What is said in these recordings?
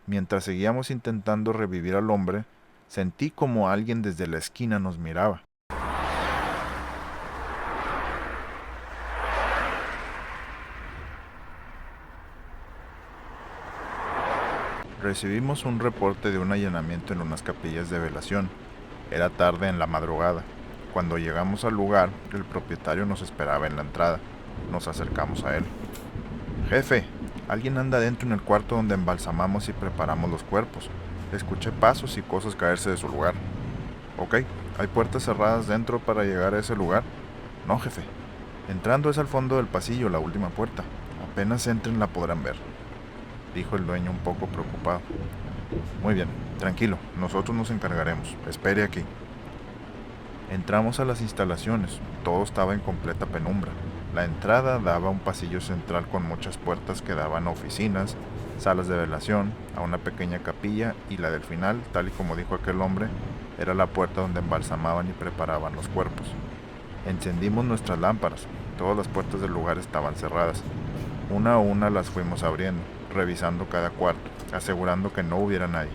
Mientras seguíamos intentando revivir al hombre, sentí como alguien desde la esquina nos miraba. Recibimos un reporte de un allanamiento en unas capillas de velación. Era tarde en la madrugada. Cuando llegamos al lugar, el propietario nos esperaba en la entrada. Nos acercamos a él. Jefe, alguien anda dentro en el cuarto donde embalsamamos y preparamos los cuerpos. Escuché pasos y cosas caerse de su lugar. Ok, ¿hay puertas cerradas dentro para llegar a ese lugar? No, jefe. Entrando es al fondo del pasillo, la última puerta. Apenas entren la podrán ver, dijo el dueño un poco preocupado. Muy bien, tranquilo, nosotros nos encargaremos. Espere aquí. Entramos a las instalaciones. Todo estaba en completa penumbra. La entrada daba a un pasillo central con muchas puertas que daban a oficinas, salas de velación, a una pequeña capilla, y la del final, tal y como dijo aquel hombre, era la puerta donde embalsamaban y preparaban los cuerpos. Encendimos nuestras lámparas. Todas las puertas del lugar estaban cerradas. Una a una las fuimos abriendo, revisando cada cuarto, asegurando que no hubiera nadie.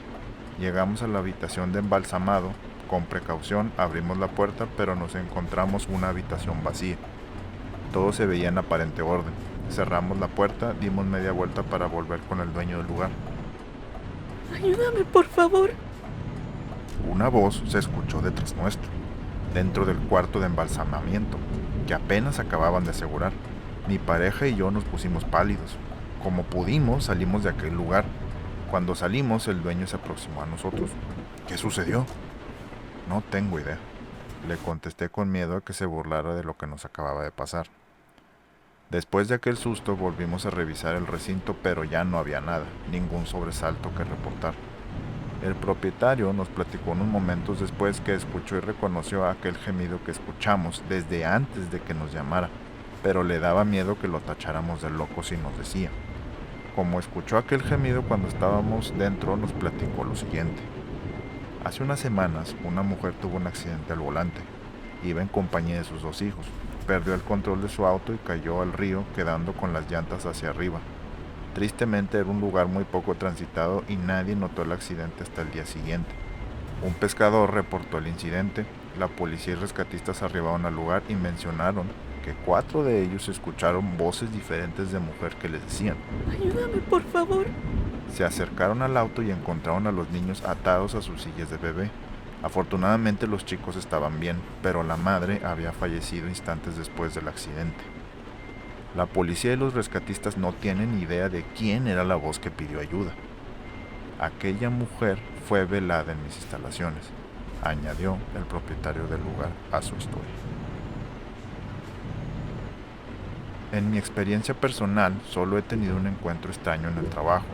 Llegamos a la habitación de embalsamado. Con precaución abrimos la puerta, pero nos encontramos una habitación vacía. Todo se veía en aparente orden. Cerramos la puerta, dimos media vuelta para volver con el dueño del lugar. Ayúdame, por favor. Una voz se escuchó detrás nuestro, dentro del cuarto de embalsamamiento, que apenas acababan de asegurar. Mi pareja y yo nos pusimos pálidos. Como pudimos, salimos de aquel lugar. Cuando salimos, el dueño se aproximó a nosotros. ¿Qué sucedió? No tengo idea. Le contesté con miedo a que se burlara de lo que nos acababa de pasar. Después de aquel susto volvimos a revisar el recinto, pero ya no había nada, ningún sobresalto que reportar. El propietario nos platicó unos momentos después que escuchó y reconoció aquel gemido que escuchamos desde antes de que nos llamara, pero le daba miedo que lo tacháramos de locos y nos decía. Como escuchó aquel gemido cuando estábamos dentro, nos platicó lo siguiente. Hace unas semanas, una mujer tuvo un accidente al volante. Iba en compañía de sus 2 hijos. Perdió el control de su auto y cayó al río, quedando con las llantas hacia arriba. Tristemente era un lugar muy poco transitado y nadie notó el accidente hasta el día siguiente. Un pescador reportó el incidente. La policía y rescatistas arribaron al lugar y mencionaron que 4 de ellos escucharon voces diferentes de mujer que les decían: Ayúdame, por favor. Se acercaron al auto y encontraron a los niños atados a sus sillas de bebé. Afortunadamente los chicos estaban bien, pero la madre había fallecido instantes después del accidente. La policía y los rescatistas no tienen idea de quién era la voz que pidió ayuda. Aquella mujer fue velada en mis instalaciones, añadió el propietario del lugar a su historia. En mi experiencia personal, solo he tenido un encuentro extraño en el trabajo.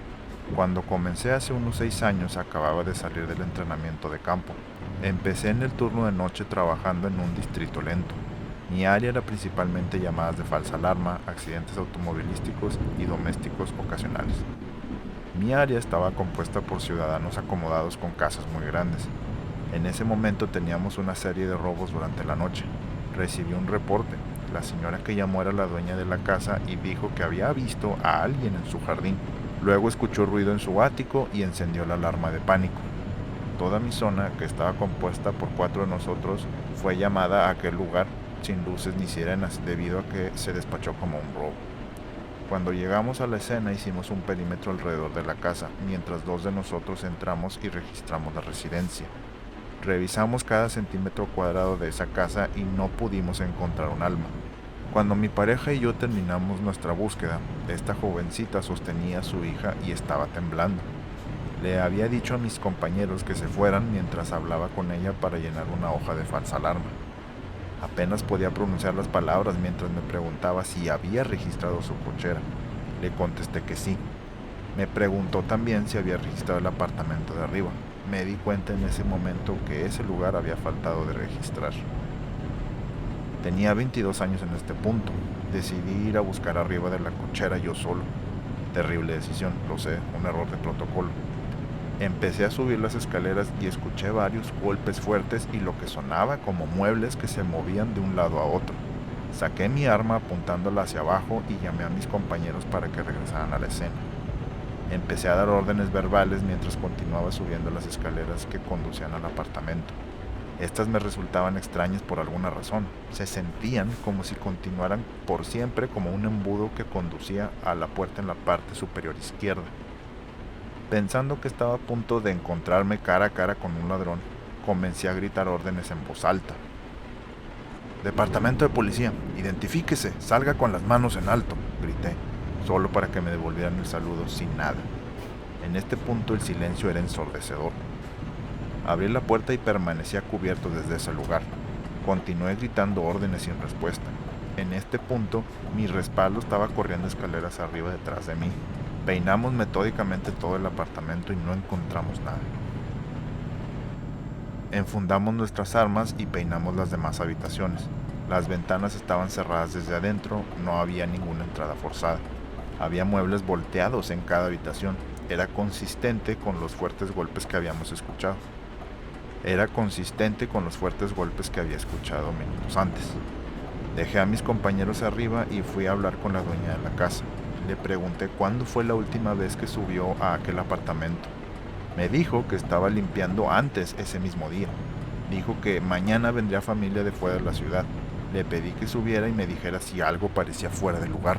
Cuando comencé hace unos 6 años, acababa de salir del entrenamiento de campo. Empecé en el turno de noche trabajando en un distrito lento. Mi área era principalmente llamadas de falsa alarma, accidentes automovilísticos y domésticos ocasionales. Mi área estaba compuesta por ciudadanos acomodados con casas muy grandes. En ese momento teníamos una serie de robos durante la noche. Recibí un reporte. La señora que llamó era la dueña de la casa y dijo que había visto a alguien en su jardín. Luego escuchó ruido en su ático y encendió la alarma de pánico. Toda mi zona, que estaba compuesta por 4 de nosotros, fue llamada a aquel lugar sin luces ni sirenas debido a que se despachó como un robo. Cuando llegamos a la escena hicimos un perímetro alrededor de la casa, mientras 2 de nosotros entramos y registramos la residencia. Revisamos cada centímetro cuadrado de esa casa y no pudimos encontrar un alma. Cuando mi pareja y yo terminamos nuestra búsqueda, esta jovencita sostenía a su hija y estaba temblando. Le había dicho a mis compañeros que se fueran mientras hablaba con ella para llenar una hoja de falsa alarma. Apenas podía pronunciar las palabras mientras me preguntaba si había registrado su cochera. Le contesté que sí. Me preguntó también si había registrado el apartamento de arriba. Me di cuenta en ese momento que ese lugar había faltado de registrar. Tenía 22 años en este punto. Decidí ir a buscar arriba de la cochera yo solo. Terrible decisión, lo sé, un error de protocolo. Empecé a subir las escaleras y escuché varios golpes fuertes y lo que sonaba como muebles que se movían de un lado a otro. Saqué mi arma apuntándola hacia abajo y llamé a mis compañeros para que regresaran a la escena. Empecé a dar órdenes verbales mientras continuaba subiendo las escaleras que conducían al apartamento. Estas me resultaban extrañas por alguna razón. Se sentían como si continuaran por siempre como un embudo que conducía a la puerta en la parte superior izquierda. Pensando que estaba a punto de encontrarme cara a cara con un ladrón, comencé a gritar órdenes en voz alta. Departamento de policía, identifíquese, salga con las manos en alto, grité, solo para que me devolvieran el saludo sin nada. En este punto el silencio era ensordecedor. Abrí la puerta y permanecía cubierto desde ese lugar. Continué gritando órdenes sin respuesta. En este punto, mi respaldo estaba corriendo escaleras arriba detrás de mí. Peinamos metódicamente todo el apartamento y no encontramos nada. Enfundamos nuestras armas y peinamos las demás habitaciones. Las ventanas estaban cerradas desde adentro, no había ninguna entrada forzada. Había muebles volteados en cada habitación. Era consistente con los fuertes golpes que habíamos escuchado. Había escuchado minutos antes. Dejé a mis compañeros arriba y fui a hablar con la dueña de la casa. Le pregunté cuándo fue la última vez que subió a aquel apartamento. Me dijo que estaba limpiando antes ese mismo día. Dijo que mañana vendría familia de fuera de la ciudad. Le pedí que subiera y me dijera si algo parecía fuera de lugar.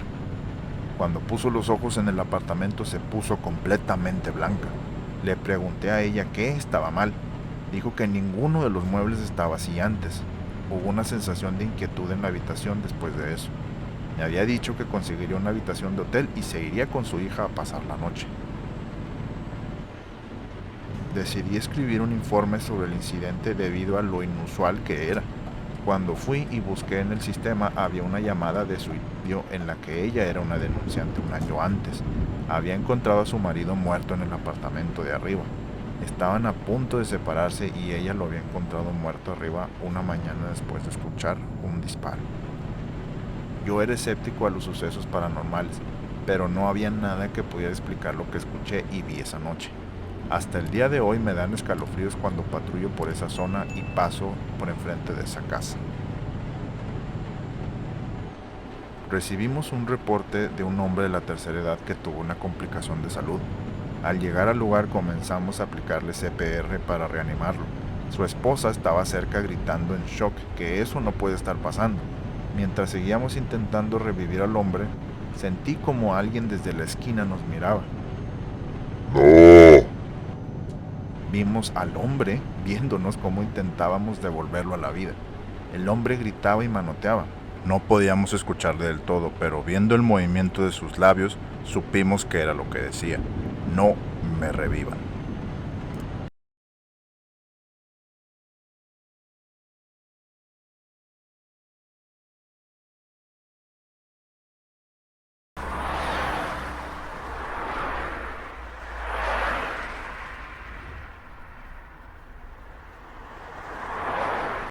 Cuando puso los ojos en el apartamento se puso completamente blanca. Le pregunté a ella qué estaba mal. Dijo que ninguno de los muebles estaba así antes. Hubo una sensación de inquietud en la habitación después de eso. Me había dicho que conseguiría una habitación de hotel y se iría con su hija a pasar la noche. Decidí escribir un informe sobre el incidente debido a lo inusual que era. Cuando fui y busqué en el sistema había una llamada de suicidio en la que ella era una denunciante un año antes. Había encontrado a su marido muerto en el apartamento de arriba. Estaban a punto de separarse y ella lo había encontrado muerto arriba una mañana después de escuchar un disparo. Yo era escéptico a los sucesos paranormales, pero no había nada que pudiera explicar lo que escuché y vi esa noche. Hasta el día de hoy me dan escalofríos cuando patrullo por esa zona y paso por enfrente de esa casa. Recibimos un reporte de un hombre de la tercera edad que tuvo una complicación de salud. Al llegar al lugar comenzamos a aplicarle CPR para reanimarlo. Su esposa estaba cerca gritando en shock que eso no puede estar pasando. Mientras seguíamos intentando revivir al hombre, sentí como alguien desde la esquina nos miraba. ¡No! Vimos al hombre viéndonos cómo intentábamos devolverlo a la vida. El hombre gritaba y manoteaba. No podíamos escucharle del todo, pero viendo el movimiento de sus labios, supimos que era lo que decía. No me revivan.